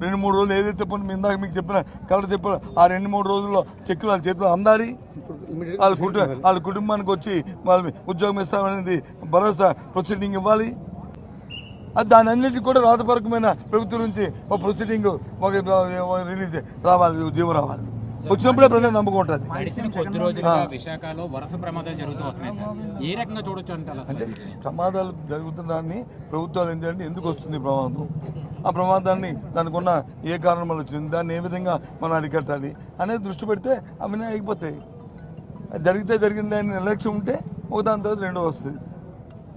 2-3 రోజులు ఏదైతే పని మీ ఇందాక మీకు చెప్పిన కలెక్టర్ చెప్పిన ఆ 2-3 రోజుల్లో చెక్కులు వాళ్ళ చేతిలో అందాలి. వాళ్ళ కుటుంబానికి వచ్చి వాళ్ళ ఉద్యోగం ఇస్తామనేది భరోసా ప్రొసీడింగ్ ఇవ్వాలి. అది దాని అన్నింటికి కూడా రాతపూర్వకమైన ప్రభుత్వం నుంచి ఒక ప్రొసీడింగ్ ఒక రిలీజ్ రావాలి, ఉద్యోగం రావాలి. వచ్చినప్పుడే ప్రజలు నమ్మకం ఉంటుంది. కొద్ది రోజులుగా విశాఖలో వరుస ప్రమాదాలు జరుగుతూ వస్తున్నాయి సార్, ఏ రకంగా చూడొచ్చు అంటే ప్రమాదాలు జరుగుతున్నదాన్ని ప్రభుత్వాలు ఏంటంటే ఎందుకు వస్తుంది ప్రమాదం, ఆ ప్రమాదాన్ని దానికి ఉన్న ఏ కారణం వల్ల వచ్చింది, దాన్ని ఏ విధంగా మనం అరికట్టాలి అనేది దృష్టి పెడితే అవన్నీ అయిపోతాయి. జరిగితే జరిగింది అని నిర్లక్ష్యం ఉంటే ఒక దాని తర్వాత రెండో వస్తుంది.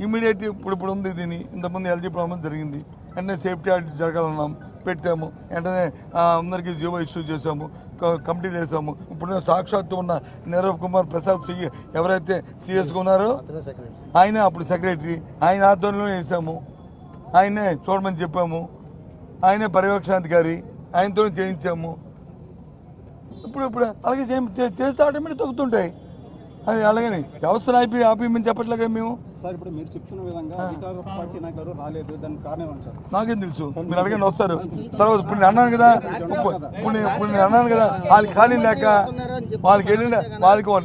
ఇమీడియట్ ఇప్పుడు ఉంది దీని ఇంతకుముందు ఎల్జీ ప్రాబ్లం జరిగింది, వెంటనే సేఫ్టీ ఆడిట్ జరగాలన్నాం, పెట్టాము, వెంటనే అందరికీ జీవో ఇష్యూ చేసాము, కమిటీలు వేసాము. ఇప్పుడు సాక్షాత్తు ఉన్న నీరవ్ కుమార్ ప్రసాద్ ఎవరైతే సిఎస్గా ఉన్నారో ఆయనే అప్పుడు సెక్రటరీ, ఆయన ఆధ్వర్యంలో వేసాము, ఆయనే చూడమని చెప్పాము, ఆయనే పర్యవేక్షణాధికారి, ఆయనతో చేయించాము. ఇప్పుడు అలాగే చేస్తే ఆటోమేటిక్ తగ్గుతుంటాయి. అది అలాగని వ్యవస్థను ఆపేయమని చెప్పట్లేగా మేము. సార్ ఇప్పుడు మీరు చెప్తున్న విధంగా అధికార పార్టీ నాయకులు రాలేదు, దానికి కారణం అంటారు. నాకేం తెలుసు, మీరు అడగండి వస్తారు. తర్వాత ఇప్పుడు నేను అన్నాను కదా, ఇప్పుడు నేను అన్నాను కదా, వాళ్ళకి ఖాళీ లేక వాళ్ళకి ఏంటంటే వాళ్ళకి ఒక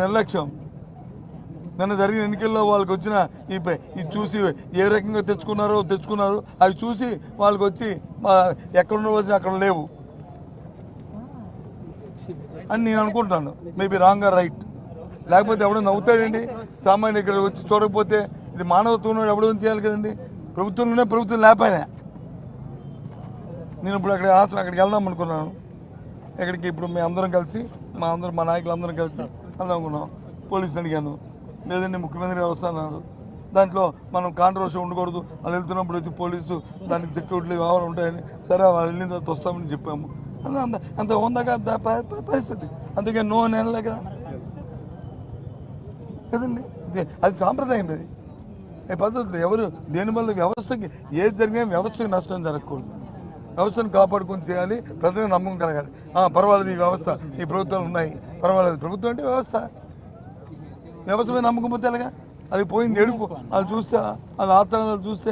నిర్లక్ష్యం. నిన్న జరిగిన ఎన్నికల్లో వాళ్ళకి వచ్చిన ఈ చూసి ఏ రకంగా తెచ్చుకున్నారు అవి చూసి వాళ్ళకి వచ్చి ఎక్కడున్న వచ్చి అక్కడ లేవు అని నేను అనుకుంటాను. Maybe wrong or right. లేకపోతే ఎవడో నవ్వుతాడండి, సామాన్య ఇక్కడ వచ్చి చూడకపోతే ఇది మానవత్వం ఎవడో చేయాలి కదండి. ప్రభుత్వంలోనే ప్రభుత్వం లేకపోయినా నేను ఇప్పుడు అక్కడికి వెళ్దాం అనుకున్నాను. ఎక్కడికి ఇప్పుడు మేము అందరం కలిసి మా నాయకులు అందరం కలిసి వెళ్దాం అనుకున్నాం. పోలీసులు అడిగాను, లేదండి ముఖ్యమంత్రి గారు వస్తున్నారు, దాంట్లో మనం కాంట్రవర్సీ ఉండకూడదు, వాళ్ళు వెళ్తున్నప్పుడు వచ్చి పోలీసు దానికి సెక్యూరిటీ వ్యవహారం ఉంటాయని, సరే వాళ్ళు వెళ్ళిన తర్వాత వస్తామని చెప్పాము. అంత ఉందాక పరిస్థితి, అందుకే నో అని అనలే కదండి. అది సాంప్రదాయం. అది పద్ధతి. ఎవరు దేనివల్ల వ్యవస్థకి ఏది జరిగినా వ్యవస్థకి నష్టం జరగకూడదు. వ్యవస్థను కాపాడుకొని చేయాలి, ప్రజలకు నమ్మకం కలగాలి. పర్వాలేదు, ఈ వ్యవస్థ ఈ ప్రభుత్వాలు ఉన్నాయి, పర్వాలేదు. ప్రభుత్వం అంటే వ్యవస్థ మీద నమ్మకం పోతే ఎలాగా? అది పోయింది ఎడుపు, అది చూస్తే అది ఆత్రాలు చూస్తే